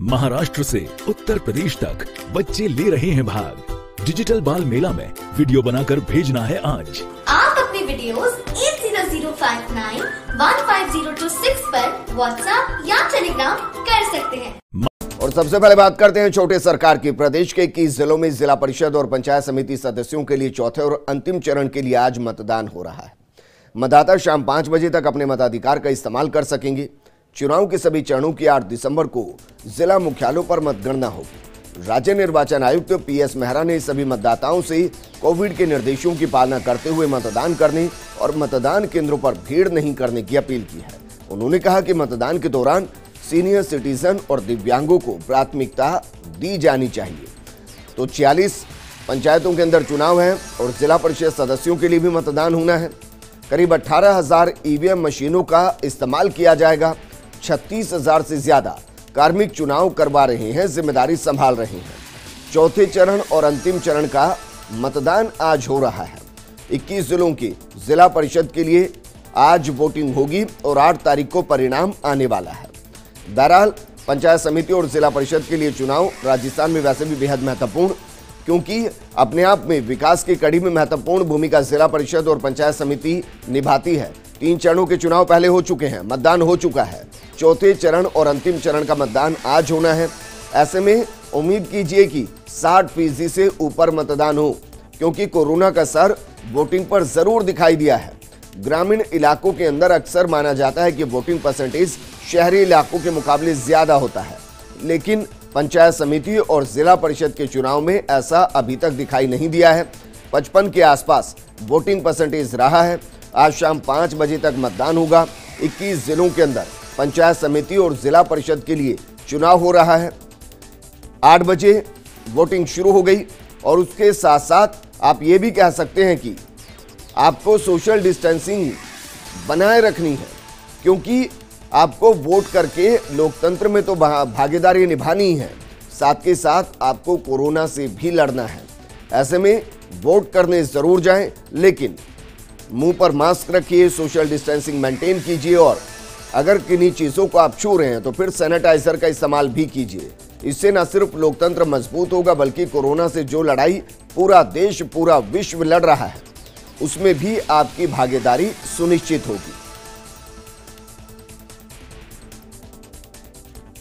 महाराष्ट्र से उत्तर प्रदेश तक बच्चे ले रहे हैं भाग। डिजिटल बाल मेला में वीडियो बनाकर भेजना है आज। आप अपने वीडियोस 8005915026 पर व्हाट्सएप या टेलीग्राम कर सकते हैं। और सबसे पहले बात करते हैं छोटे सरकार की। प्रदेश के 21 जिलों में जिला परिषद और पंचायत समिति सदस्यों के लिए चौथे और अंतिम चरण के लिए आज मतदान हो रहा है। मतदाता शाम 5 बजे तक अपने मताधिकार का इस्तेमाल कर सकेंगे। चुनाव के सभी चरणों की 8 दिसंबर को जिला मुख्यालयों पर मतगणना होगी। राज्य निर्वाचन आयुक्त PS मेहरा ने सभी मतदाताओं से कोविड के निर्देशों की पालना करते हुए मतदान करने और मतदान केंद्रों पर भीड़ नहीं करने की अपील की है। उन्होंने कहा कि मतदान के दौरान सीनियर सिटीजन और दिव्यांगों को प्राथमिकता दी जानी चाहिए। तो 46 पंचायतों के अंदर चुनाव है और जिला परिषद सदस्यों के लिए भी मतदान होना है। करीब 18,000 EVM मशीनों का इस्तेमाल किया जाएगा। 36,000 से ज्यादा कार्मिक चुनाव करवा रहे हैं, जिम्मेदारी संभाल रहे हैं। चौथे चरण और अंतिम चरण का मतदान आज हो रहा है। 21 जिलों की जिला परिषद के लिए आज वोटिंग होगी और 8 तारीख को परिणाम आने वाला है। बहरहाल पंचायत समिति और जिला परिषद के लिए चुनाव राजस्थान में वैसे भी बेहद महत्वपूर्ण, क्योंकि अपने आप में विकास की कड़ी में महत्वपूर्ण भूमिका जिला परिषद और पंचायत समिति निभाती है। 3 चरणों के चुनाव पहले हो चुके हैं, मतदान हो चुका है। चौथे चरण और अंतिम चरण का मतदान आज होना है। ऐसे में उम्मीद कीजिए कि 60% से ऊपर मतदान हो, क्योंकि कोरोना का असर वोटिंग पर जरूर दिखाई दिया है। ग्रामीण इलाकों के अंदर अक्सर माना जाता है कि वोटिंग परसेंटेज शहरी इलाकों के मुकाबले ज्यादा होता है, लेकिन पंचायत समिति और जिला परिषद के चुनाव में ऐसा अभी तक दिखाई नहीं दिया है। 55 के आसपास वोटिंग परसेंटेज रहा है। आज शाम 5 बजे तक मतदान होगा। 21 जिलों के अंदर पंचायत समिति और जिला परिषद के लिए चुनाव हो रहा है। 8 बजे वोटिंग शुरू हो गई और उसके साथ साथ आप ये भी कह सकते हैं कि आपको सोशल डिस्टेंसिंग बनाए रखनी है, क्योंकि आपको वोट करके लोकतंत्र में तो भागीदारी निभानी है, साथ के साथ आपको कोरोना से भी लड़ना है। ऐसे में वोट करने जरूर जाएं, लेकिन मुंह पर मास्क रखिए, सोशल डिस्टेंसिंग मेंटेन कीजिए और अगर किन्हीं चीज़ों को आप छू रहे हैं तो फिर सैनिटाइजर का इस्तेमाल भी कीजिए। इससे न सिर्फ लोकतंत्र मजबूत होगा, बल्कि कोरोना से जो लड़ाई पूरा देश पूरा विश्व लड़ रहा है, उसमें भी आपकी भागीदारी सुनिश्चित होगी।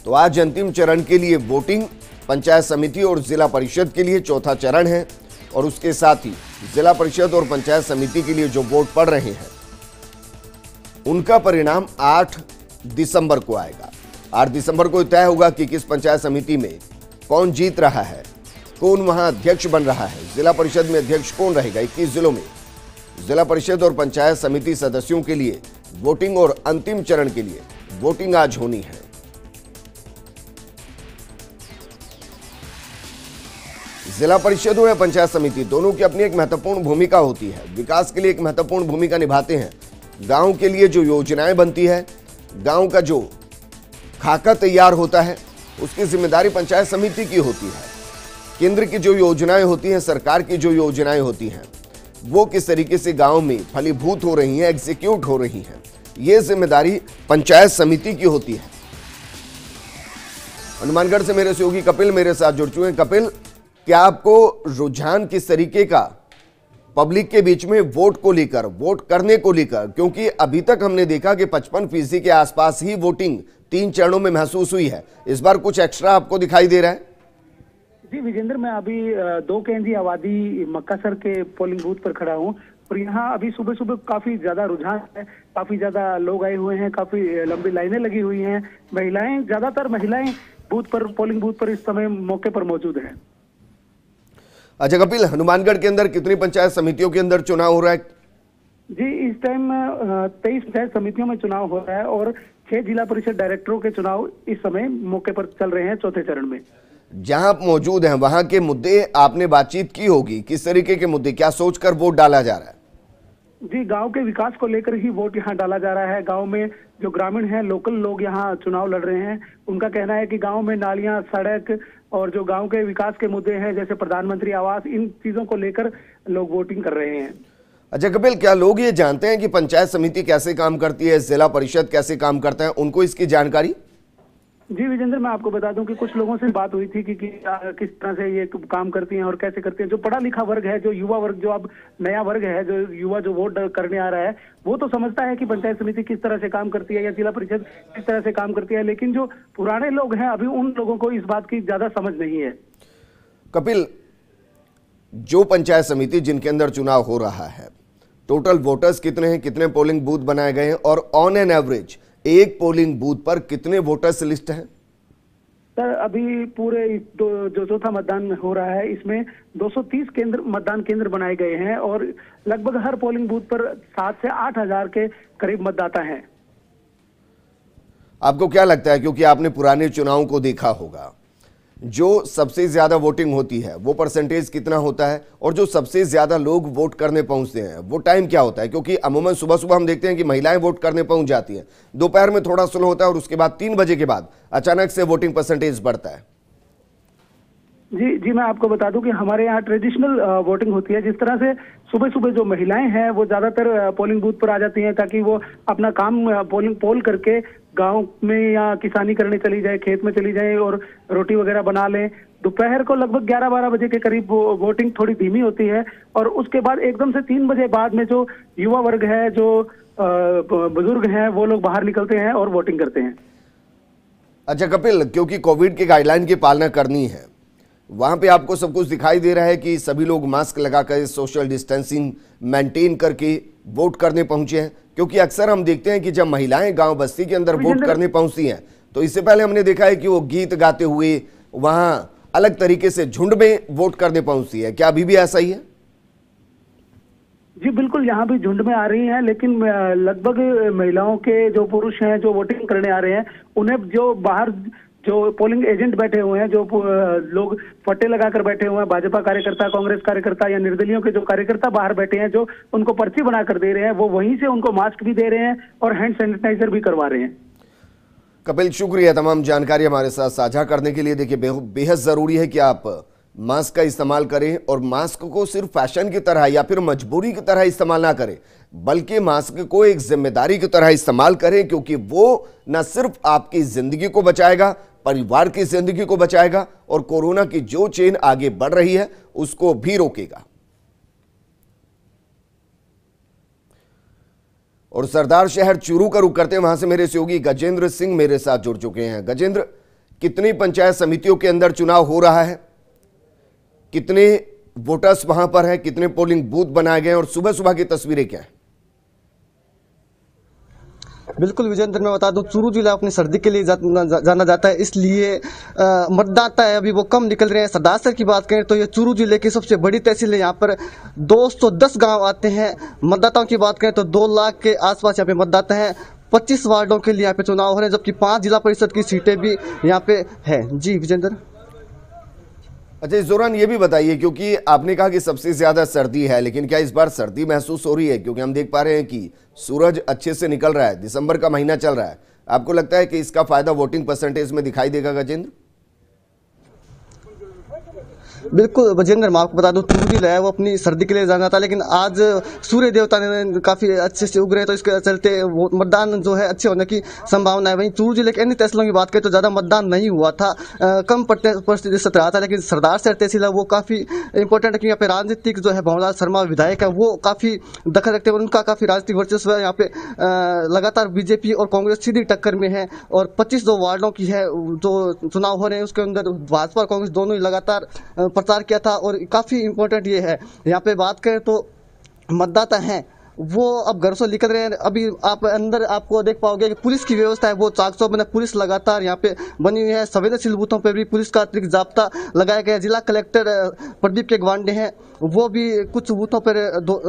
तो आज अंतिम चरण के लिए वोटिंग पंचायत समिति और जिला परिषद के लिए चौथा चरण है और उसके साथ ही जिला परिषद और पंचायत समिति के लिए जो वोट पड़ रहे हैं उनका परिणाम 8 दिसंबर को आएगा। 8 दिसंबर को तय होगा कि किस पंचायत समिति में कौन जीत रहा है, कौन वहां अध्यक्ष बन रहा है, जिला परिषद में अध्यक्ष कौन रहेगा। 21 जिलों में जिला परिषद और पंचायत समिति सदस्यों के लिए वोटिंग और अंतिम चरण के लिए वोटिंग आज होनी है। जिला परिषद हो या पंचायत समिति, दोनों की अपनी एक महत्वपूर्ण भूमिका होती है। विकास के लिए एक महत्वपूर्ण भूमिका निभाते हैं। गांव के लिए जो योजनाएं बनती है, गांव का जो खाका तैयार होता है, उसकी जिम्मेदारी पंचायत समिति की होती है। केंद्र की जो योजनाएं होती हैं, सरकार की जो योजनाएं होती हैं, वो किस तरीके से गांव में फलीभूत हो रही हैं, एग्जीक्यूट हो रही हैं, ये जिम्मेदारी पंचायत समिति की होती है। हनुमानगढ़ से मेरे सहयोगी कपिल मेरे साथ जुड़ चुके हैं। कपिल, क्या आपको रुझान किस तरीके का पब्लिक के बीच में वोट को लेकर, वोट करने को लेकर, क्योंकि अभी तक हमने देखा कि 55% के आसपास ही वोटिंग 3 चरणों में महसूस हुई है, इस बार कुछ एक्स्ट्रा आपको दिखाई दे रहा है? जी विजेंद्र, मैं अभी 2 केंद्रीय आबादी मक्कासर के पोलिंग बूथ पर खड़ा हूँ और यहाँ अभी सुबह सुबह काफी ज्यादा रुझान है, काफी ज्यादा लोग आए हुए हैं, काफी लंबी लाइनें लगी हुई हैं। महिलाएं, ज्यादातर महिलाएं बूथ पर, पोलिंग बूथ पर इस समय मौके पर मौजूद हैं। अच्छा कपिल, हनुमानगढ़ के अंदर कितनी पंचायत समितियों के अंदर चुनाव हो रहा है? जी इस टाइम 23 पंचायत समितियों में चुनाव हो रहा है और 6 जिला परिषद डायरेक्टरों के चुनाव इस समय मौके पर चल रहे हैं चौथे चरण में। जहां आप मौजूद हैं वहां के मुद्दे आपने बातचीत की होगी, किस तरीके के मुद्दे, क्या सोचकर वोट डाला जा रहा है? जी गांव के विकास को लेकर ही वोट यहाँ डाला जा रहा है। गांव में जो ग्रामीण हैं, लोकल लोग यहाँ चुनाव लड़ रहे हैं। उनका कहना है कि गांव में नालियां, सड़क और जो गांव के विकास के मुद्दे हैं जैसे प्रधानमंत्री आवास, इन चीजों को लेकर लोग वोटिंग कर रहे हैं। अच्छा कपिल, क्या लोग ये जानते हैं कि पंचायत समिति कैसे काम करती है, जिला परिषद कैसे काम करता है, उनको इसकी जानकारी? जी विजेंद्र, मैं आपको बता दूं कि कुछ लोगों से बात हुई थी कि किस तरह से ये काम करती हैं और कैसे करती हैं। जो पढ़ा लिखा वर्ग है, जो युवा वर्ग, जो अब नया वर्ग है, जो युवा जो वोट करने आ रहा है, वो तो समझता है कि पंचायत समिति किस तरह से काम करती है या जिला परिषद किस तरह से काम करती है, लेकिन जो पुराने लोग हैं अभी उन लोगों को इस बात की ज्यादा समझ नहीं है। कपिल, जो पंचायत समिति जिनके अंदर चुनाव हो रहा है, टोटल वोटर्स कितने हैं, कितने पोलिंग बूथ बनाए गए हैं और ऑन एन एवरेज एक पोलिंग बूथ पर कितने वोटर्स लिस्ट हैं? सर, अभी पूरे जो चौथा मतदान हो रहा है इसमें 230 मतदान केंद्र बनाए गए हैं और लगभग हर पोलिंग बूथ पर 7 से 8 हजार के करीब मतदाता हैं। आपको क्या लगता है, क्योंकि आपने पुराने चुनावों को देखा होगा, जो सबसे ज्यादा वोटिंग होती है वो परसेंटेज कितना होता है और जो सबसे ज्यादा लोग वोट करने पहुंचते हैं वो टाइम क्या होता है? क्योंकि अमूमन सुबह सुबह हम देखते हैं कि महिलाएं वोट करने पहुंच जाती हैं, दोपहर में थोड़ा स्लो होता है और उसके बाद 3 बजे के बाद अचानक से वोटिंग परसेंटेज बढ़ता है। जी, मैं आपको बता दूं कि हमारे यहाँ ट्रेडिशनल वोटिंग होती है। जिस तरह से सुबह सुबह जो महिलाएं हैं वो ज्यादातर पोलिंग बूथ पर आ जाती हैं ताकि वो अपना काम पोल करके गांव में या किसानी करने चली जाए, खेत में चली जाए और रोटी वगैरह बना लें। दोपहर को लगभग 11-12 बजे के करीब वोटिंग थोड़ी धीमी होती है और उसके बाद एकदम से 3 बजे बाद में जो युवा वर्ग है, जो बुजुर्ग हैं, वो लोग बाहर निकलते हैं और वोटिंग करते हैं। अच्छा कपिल, क्योंकि कोविड के गाइडलाइन की पालना करनी है, वहां पे आपको सब कुछ दिखाई दे रहा है कि सभी लोग मास्क लगाकर सोशल डिस्टेंसिंग मेंटेन करके वोट करने पहुंचे हैं? क्योंकि अक्सर हम देखते हैं कि जब महिलाएं गांव बस्ती के अंदर वोट करने पहुंचती हैं तो इससे पहले हमने देखा है कि वो गीत गाते हुए वहां अलग तरीके से झुंड में वोट करने पहुंचती है। क्या अभी भी ऐसा ही है? जी बिल्कुल, यहाँ भी झुंड में आ रही हैं, लेकिन लगभग महिलाओं के जो पुरुष हैं जो वोटिंग करने आ रहे हैं, उन्हें जो बाहर जो पोलिंग एजेंट बैठे हुए हैं, जो लोग पट्टे लगाकर बैठे हुए हैं, भाजपा कार्यकर्ता, कांग्रेस कार्यकर्ता या निर्दलियों के जो कार्यकर्ता बाहर बैठे हैं, जो उनको पर्ची बनाकर दे रहे हैं, वो वहीं से उनको मास्क भी दे रहे हैं और हैंड सैनिटाइजर भी करवा रहे हैं। कपिल, शुक्रिया तमाम जानकारी हमारे साथ साझा करने के लिए। देखिए, बेहद जरूरी है कि आप मास्क का इस्तेमाल करें और मास्क को सिर्फ फैशन की तरह या फिर मजबूरी की तरह इस्तेमाल ना करें, बल्कि मास्क को एक जिम्मेदारी की तरह इस्तेमाल करें, क्योंकि वो न सिर्फ आपकी जिंदगी को बचाएगा, परिवार की जिंदगी को बचाएगा और कोरोना की जो चेन आगे बढ़ रही है उसको भी रोकेगा। और सरदार शहर चूरू का रुख करते हैं, वहां से मेरे सहयोगी गजेंद्र सिंह मेरे साथ जुड़ चुके हैं। गजेंद्र, कितनी पंचायत समितियों के अंदर चुनाव हो रहा है, कितने वोटर्स वहां पर हैं, कितने पोलिंग बूथ बनाए गए और सुबह सुबह की तस्वीरें क्या है? बिल्कुल विजेंद्र, मैं बता दूं, चूरू जिला अपनी सर्दी के लिए जाना जाता है, इसलिए मतदाता है अभी वो कम निकल रहे हैं। सरदार शहर की बात करें तो ये चूरू जिले की सबसे बड़ी तहसील है। यहाँ पर 210 गांव आते हैं। मतदाताओं की बात करें तो 2 लाख के आसपास यहाँ पे मतदाता हैं। 25 वार्डों के लिए यहाँ पे चुनाव हो रहे हैं, जबकि 5 जिला परिषद की सीटें भी यहाँ पे है। जी विजेंद्र। अच्छा, इस दौरान ये भी बताइए, क्योंकि आपने कहा कि सबसे ज्यादा सर्दी है, लेकिन क्या इस बार सर्दी महसूस हो रही है? क्योंकि हम देख पा रहे हैं कि सूरज अच्छे से निकल रहा है, दिसंबर का महीना चल रहा है। आपको लगता है कि इसका फायदा वोटिंग परसेंटेज में दिखाई देगा गजेंद्र? बिल्कुल विजेंद्र, मैं आपको बता दूं, चूरू जिला है वो अपनी सर्दी के लिए जाना था, लेकिन आज सूर्य देवता ने काफी अच्छे से उग रहे हैं, तो इसके चलते वो मतदान जो है अच्छे होने की संभावना है। वहीं चूरू जिले के अन्य तहसीलों की बात करें तो ज्यादा मतदान नहीं हुआ था, कम प्रतिशत रहा था, लेकिन सरदार शहर तहसील है वो काफी इंपॉर्टेंट है, क्योंकि यहाँ पे राजनीतिक जो है भंवरलाल शर्मा विधायक है वो काफी दखल रखते हैं, उनका काफी राजनीतिक वर्चस्व है। यहाँ पे लगातार बीजेपी और कांग्रेस सीधी टक्कर में है और 25 जो वार्डों की है जो चुनाव हो रहे हैं उसके अंदर भाजपा और कांग्रेस दोनों ही लगातार प्रचार किया था। और काफी इंपॉर्टेंट ये है, यहाँ पे बात करें तो मतदाता हैं वो अब घर से निकल रहे हैं। अभी आप अंदर आपको देख पाओगे कि पुलिस की व्यवस्था है वो चाक-चौबंद है, पुलिस लगातार यहाँ पे बनी हुई है। संवेदनशील बूथों पे भी पुलिस का अतिरिक्त जाब्ता लगाया गया है। जिला कलेक्टर प्रदीप के गवांडे हैं, वो भी कुछ बूथों पर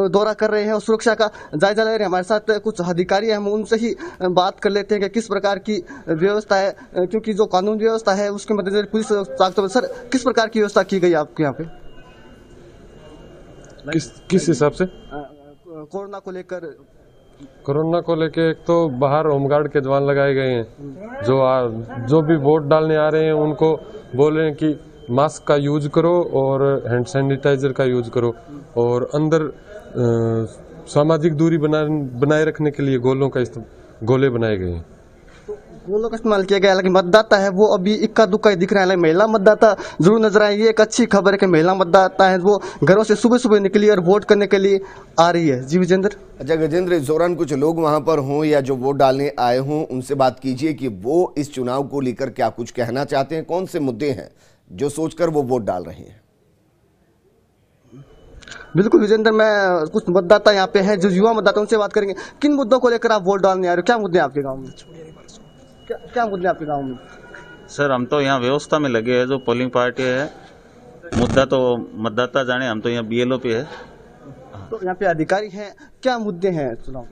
दौरा कर रहे हैं और सुरक्षा का जायजा ले रहे हैं। हमारे साथ कुछ अधिकारी हैं, हम उनसे ही बात कर लेते हैं कि किस प्रकार की व्यवस्था है, क्योंकि जो कानून व्यवस्था है उसके मद्देनजर पुलिस चाक-चौबंद। सर, किस प्रकार की व्यवस्था की गई आपके यहाँ पे? किस हिसाब से? कोरोना को लेकर। कोरोना को लेके एक तो बाहर होमगार्ड के जवान लगाए गए हैं, जो भी वोट डालने आ रहे हैं उनको बोल रहे हैं कि मास्क का यूज करो और हैंड सैनिटाइजर का यूज करो, और अंदर सामाजिक दूरी बनाए रखने के लिए गोले बनाए गए हैं। बोलों का इस्तेमाल किया गया, हालांकि मतदाता है वो अभी इक्का दुक्का ही दिख रहा है। महिला मतदाता जरूर नजर आए, ये एक अच्छी खबर है कि महिला मतदाता है वो घरों से सुबह सुबह निकली और वोट करने के लिए आ रही है। जी विजेंद्र। अच्छा गजेंद्र, इस दौरान कुछ लोग वहां पर हों या जो वोट डालने आए हों, उनसे बात कीजिए कि वो इस चुनाव को लेकर क्या कुछ कहना चाहते हैं, कौन से मुद्दे हैं जो सोचकर वो वोट डाल रहे हैं। बिल्कुल विजेंद्र, मैं कुछ मतदाता यहाँ पे हैं जो युवा मतदाता, उनसे बात करेंगे। किन मुद्दों को लेकर आप वोट डालने आ रहे हो, क्या मुद्दे हैं आपके गांव में? क्या मुद्दे आपके गांव में? सर हम तो यहाँ व्यवस्था में लगे हैं, जो पोलिंग पार्टी है। मुद्दा तो मतदाता जाने, हम तो यहाँ BLO पे है। तो यहाँ पे अधिकारी हैं, क्या मुद्दे हैं चुनाव?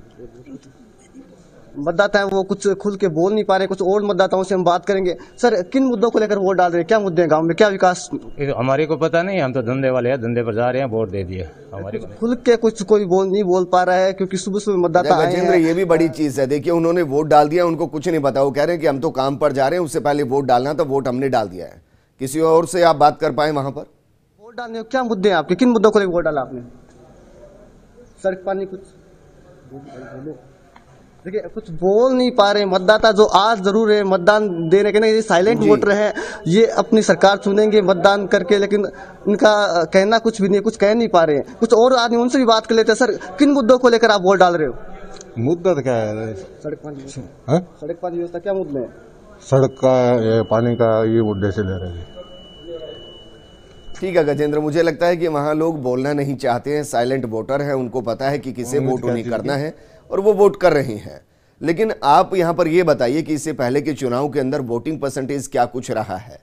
मतदाता हैं वो कुछ खुल के बोल नहीं पा रहे, कुछ और मतदाताओं से हम बात करेंगे। सर किन मुद्दों को लेकर वोट डाल रहे हैं, क्या मुद्दे हैं गांव में, क्या विकास? हमारे को पता नहीं, हम तो धंधे वाले हैं, धंधे पर जा रहे हैं, वोट दे दिए। हमारे को खुल के कुछ कोई नहीं बोल पा रहा है क्योंकि सुबह सुबह मतदाता आए हैं। ये भी बड़ी चीज है, देखिए उन्होंने वोट डाल दिया, उनको कुछ नहीं पता। वो कह रहे हैं कि हम तो काम पर जा रहे हैं, उससे पहले वोट डालना था, वोट हमने डाल दिया है। किसी और से आप बात कर पाए वहां पर? वोट डालने क्या मुद्दे हैं आपके, किन मुद्दों को लेकर वोट डाला आपने? सड़क पानी कुछ देखिए, कुछ बोल नहीं पा रहे मतदाता जो आज जरूर है मतदान देने के ना, ये साइलेंट वोटर हैं, ये अपनी सरकार चुनेंगे मतदान करके, लेकिन इनका कहना कुछ भी नहीं, कुछ कह नहीं पा रहे हैं। कुछ और आदमी उनसे भी बात कर लेते हैं। सर किन मुद्दों को लेकर आप वोट डाल रहे हो? मुद्दा तो क्या है? सड़क पानी व्यवस्था, क्या मुद्दे हैं? सड़क का, पानी का, ये मुद्दे से ले रहे हैं। ठीक है गजेंद्र, मुझे लगता है कि वहां लोग बोलना नहीं चाहते हैं, साइलेंट वोटर है, उनको पता है कि किसे वोट उन्हें करना है और वो वोट कर रहे हैं। लेकिन आप यहां पर ये बताइए कि इससे पहले के चुनाव के अंदर वोटिंग परसेंटेज क्या कुछ रहा है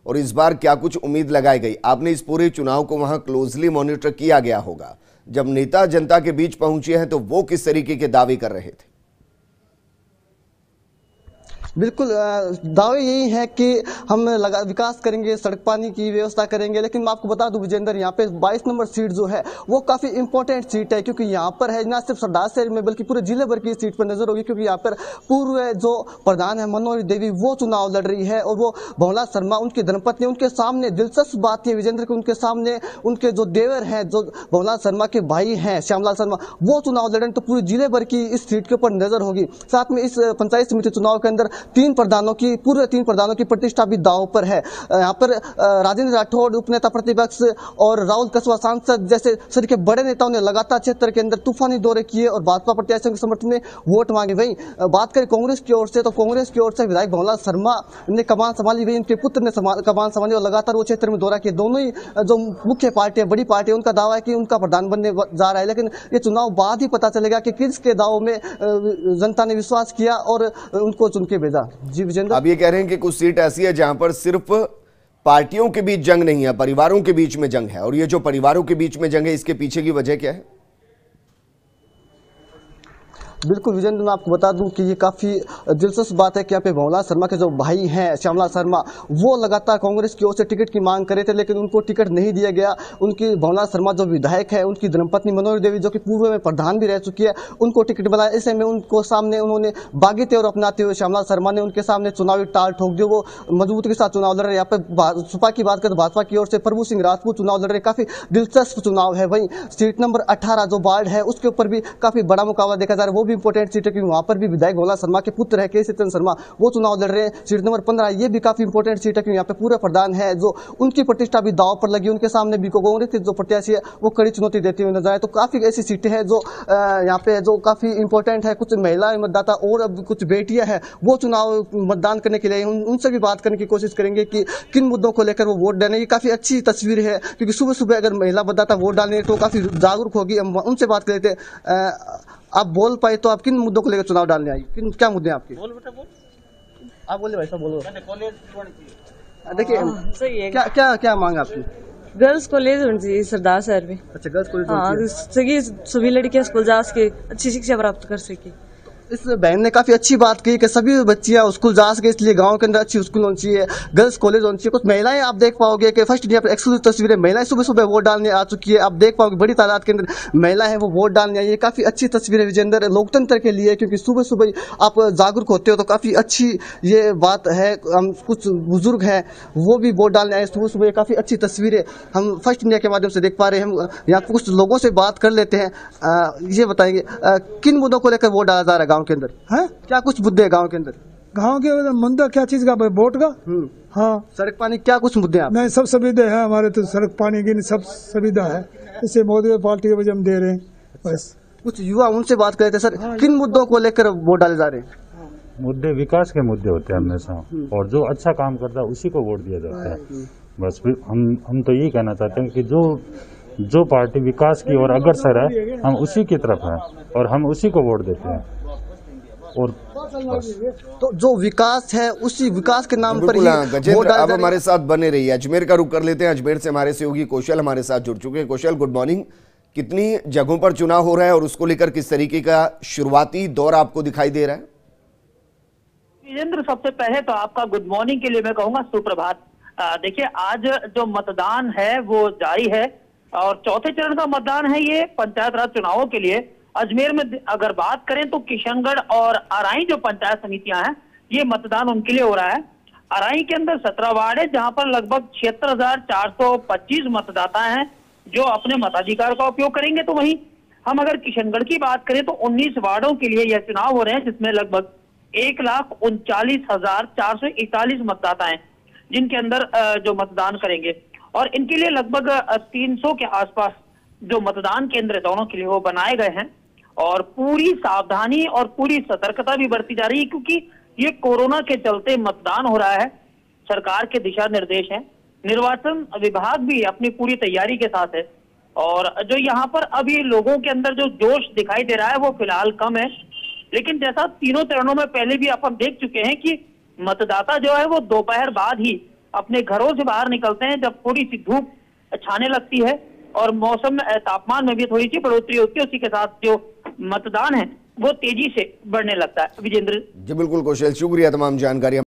और इस बार क्या कुछ उम्मीद लगाई गई? आपने इस पूरे चुनाव को वहां क्लोजली मॉनिटर किया गया होगा। जब नेता जनता के बीच पहुंचे हैं तो वो किस तरीके के दावे कर रहे थे? बिल्कुल दावे यही है कि हम विकास करेंगे, सड़क पानी की व्यवस्था करेंगे। लेकिन मैं आपको बता दूं विजेंद्र, यहाँ पे 22 नंबर सीट जो है वो काफी इंपॉर्टेंट सीट है, क्योंकि यहाँ पर है ना सिर्फ सरदार शहर में बल्कि पूरे जिले भर की सीट पर नजर होगी, क्योंकि यहाँ पर पूर्व जो प्रधान है मनोहर देवी वो चुनाव लड़ रही है और वो भवनलाल शर्मा उनकी धर्मपत्नी। उनके सामने दिलचस्प बात है विजेंद्र की, उनके सामने उनके जो देवर हैं, जो भवनलाल शर्मा के भाई हैं श्यामलाल शर्मा, वो चुनाव लड़ रहे हैं। तो पूरे जिले भर की इस सीट के ऊपर नजर होगी। साथ में इस पंचायत समिति चुनाव के अंदर पूरे तीन प्रधानों की प्रतिष्ठा भी दांव पर है। यहाँ पर राजेंद्र राठौड़ उपनेता प्रतिपक्ष और राहुल कसवा सांसद जैसे सभी के बड़े नेताओं ने लगातार क्षेत्र के अंदर तूफानी दौरे किए और भाजपा प्रत्याशियों के समर्थन में वोट मांगे। वहीं बात करें कांग्रेस की ओर से, तो कांग्रेस की ओर से विधायक भवनलाल शर्मा ने कमान संभाली, वही उनके पुत्र ने कमान संभाली और लगातार वो क्षेत्र में दौरा किया। दोनों ही जो मुख्य पार्टी है, बड़ी पार्टी है, उनका दावा है कि उनका प्रधान बनने जा रहा है। लेकिन ये चुनाव बाद ही पता चलेगा कि किसके दावों में जनता ने विश्वास किया और उनको चुन के भेजा। जी विजेंद्र, अब ये कह रहे हैं कि कुछ सीट ऐसी है जहां पर सिर्फ पार्टियों के बीच जंग नहीं है, परिवारों के बीच में जंग है। और ये जो परिवारों के बीच में जंग है, इसके पीछे की वजह क्या है? बिल्कुल विजेंद्र, मैं आपको बता दूं कि ये काफी दिलचस्प बात है कि यहाँ पे भवनलाल शर्मा के जो भाई हैं श्यामलाल शर्मा, वो लगातार कांग्रेस की ओर से टिकट की मांग करे थे, लेकिन उनको टिकट नहीं दिया गया। उनकी भवनलाल शर्मा जो विधायक है, उनकी धर्मपत्नी मनोहर देवी जो कि पूर्व में प्रधान भी रह चुकी है, उनको टिकट बनाया। ऐसे में उनको सामने उन्होंने बागी तेवर अपनाते हुए श्यामलाल शर्मा ने उनके सामने चुनावी टाल ठोक दी। वो मजबूती के साथ चुनाव लड़ रहे। यहाँ पे सुपा की बात करें तो भाजपा की ओर से प्रभु सिंह राजपूत चुनाव लड़ रहे, काफी दिलचस्प चुनाव है। वहीं सीट नंबर 18 जो वार्ड है उसके ऊपर भी काफी बड़ा मुकाबला देखा जा रहा है, वो भी इंपोर्टेंट सीट है, वहां पर भी विधायक भवनलाल शर्मा के पुत्र है के.सी. चंद्र शर्मा, वो चुनाव लड़ रहे हैं। सीट नंबर 15 ये भी काफी इंपॉर्टेंट सीट है, क्योंकि यहाँ पे पूरा प्रधान है जो उनकी प्रतिष्ठा भी दांव पर लगी। उनके सामने भी कांग्रेस के जो प्रत्याशी है वो कड़ी चुनौती देते हुए नजर आए। तो काफी ऐसी सीटें हैं जो यहाँ पे जो काफी इंपॉर्टेंट है। कुछ महिला मतदाता और अब कुछ बेटियां हैं वो चुनाव मतदान करने के लिए, उनसे भी बात करने की कोशिश करेंगे कि किन मुद्दों को लेकर वो वोट देने। ये काफी अच्छी तस्वीर है, क्योंकि सुबह सुबह अगर महिला मतदाता वोट डालने तो काफी जागरूक होगी। उनसे बात कर लेते हैं। आप बोल पाए तो आप किन मुद्दों को लेकर चुनाव डालने आई, क्या मुद्दे हैं आपके? बोल बेटा बोल, आप बोले भाई साहब बोलो। देखिए क्या क्या क्या मांग आपकी? गर्ल्स कॉलेज होनी चाहिए सरदार शहर में। अच्छा, गर्ल्स कॉलेज। हाँ, सभी लड़कियां स्कूल जा सके, अच्छी शिक्षा प्राप्त कर सके। इस बहन ने काफी अच्छी बात की कि सभी बच्चियां स्कूल जा सके, इसलिए गांव के अंदर अच्छी स्कूल होनी चाहिए, गर्ल्स कॉलेज होनी चाहिए। कुछ महिलाएं आप देख पाओगे कि फर्स्ट यहाँ पर एक्सक्लूसिव तस्वीरें, महिलाएं सुबह सुबह वोट डालने आ चुकी है। आप देख पाओगे बड़ी तादाद के अंदर महिला है वो वोट डालने आई है। काफी अच्छी तस्वीर है विजेंद्र लोकतंत्र के लिए, क्योंकि सुबह सुबह आप जागरूक होते हो तो काफी अच्छी ये बात है। हम कुछ बुजुर्ग हैं वो भी वोट डालने आए सुबह सुबह, काफी अच्छी तस्वीरें हम फर्स्ट इंडिया के माध्यम से देख पा रहे हैं। हम यहाँ कुछ लोगों से बात कर लेते हैं, ये बताएंगे किन मुद्दों को लेकर वोट डाला जा रहा है गाँव के अंदर, है क्या कुछ मुद्दे हैं गाँव के अंदर? गाँव के मुद्दा क्या चीज का, वोट का। हाँ, सड़क पानी क्या कुछ मुद्दे हैं? नहीं, सब सुविधा है हमारे, तो सड़क पानी की सब सुविधा है, इसे मोदी पार्टी के वजह हम दे रहे हैं बस। कुछ युवा उनसे बात करते सर, किन मुद्दों को लेकर वोट डाले जा रहे हैं? मुद्दे विकास के मुद्दे होते हैं हमेशा, और जो अच्छा काम करता है उसी को वोट दिया जाता है। बस हम तो यही कहना चाहते हैं कि जो पार्टी विकास की ओर अग्रसर है, हम उसी की तरफ हैं और हम उसी को वोट देते हैं। और तो जो विकास है उसी विकास के नाम पर गजेंद्र अब हमारे साथ बने रहिए। अजमेर का रुख कर लेते हैं। अजमेर से हमारे सहयोगी कौशल हमारे साथ जुड़ चुके हैं। कौशल, गुड मॉर्निंग। कितनी जगहों पर चुनाव हो रहा है और उसको लेकर किस तरीके का शुरुआती दौर आपको दिखाई दे रहा है? विजेंद्र, सबसे पहले तो आपका गुड मॉर्निंग के लिए मैं कहूंगा सुप्रभात। देखिए, आज जो मतदान है वो जारी है और चौथे चरण का मतदान है ये पंचायत राज चुनावों के लिए। अजमेर में अगर बात करें तो किशनगढ़ और अराई जो पंचायत समितियां हैं, ये मतदान उनके लिए हो रहा है। अराई के अंदर 17 वार्ड है जहां पर लगभग 76,425 मतदाता हैं जो अपने मताधिकार का उपयोग करेंगे। तो वहीं हम अगर किशनगढ़ की बात करें तो 19 वार्डों के लिए यह चुनाव हो रहे हैं, जिसमें लगभग 1,39,441 मतदाता हैं जिनके अंदर जो मतदान करेंगे, और इनके लिए लगभग 300 के आसपास जो मतदान केंद्र दोनों के लिए वो बनाए गए हैं। और पूरी सावधानी और पूरी सतर्कता भी बरती जा रही है, क्योंकि ये कोरोना के चलते मतदान हो रहा है। सरकार के दिशा निर्देश हैं, निर्वाचन विभाग भी अपनी पूरी तैयारी के साथ है, और जो यहाँ पर अभी लोगों के अंदर जो जोश दिखाई दे रहा है वो फिलहाल कम है। लेकिन जैसा तीनों चरणों में पहले भी अपन देख चुके हैं कि मतदाता जो है वो दोपहर बाद ही अपने घरों से बाहर निकलते हैं, जब थोड़ी सी धूप छाने लगती है और मौसम में तापमान में भी थोड़ी सी बढ़ोतरी होती है। उसी के साथ जो मतदान है वो तेजी से बढ़ने लगता है। विजेंद्र जी बिल्कुल कौशल, शुक्रिया तमाम जानकारी।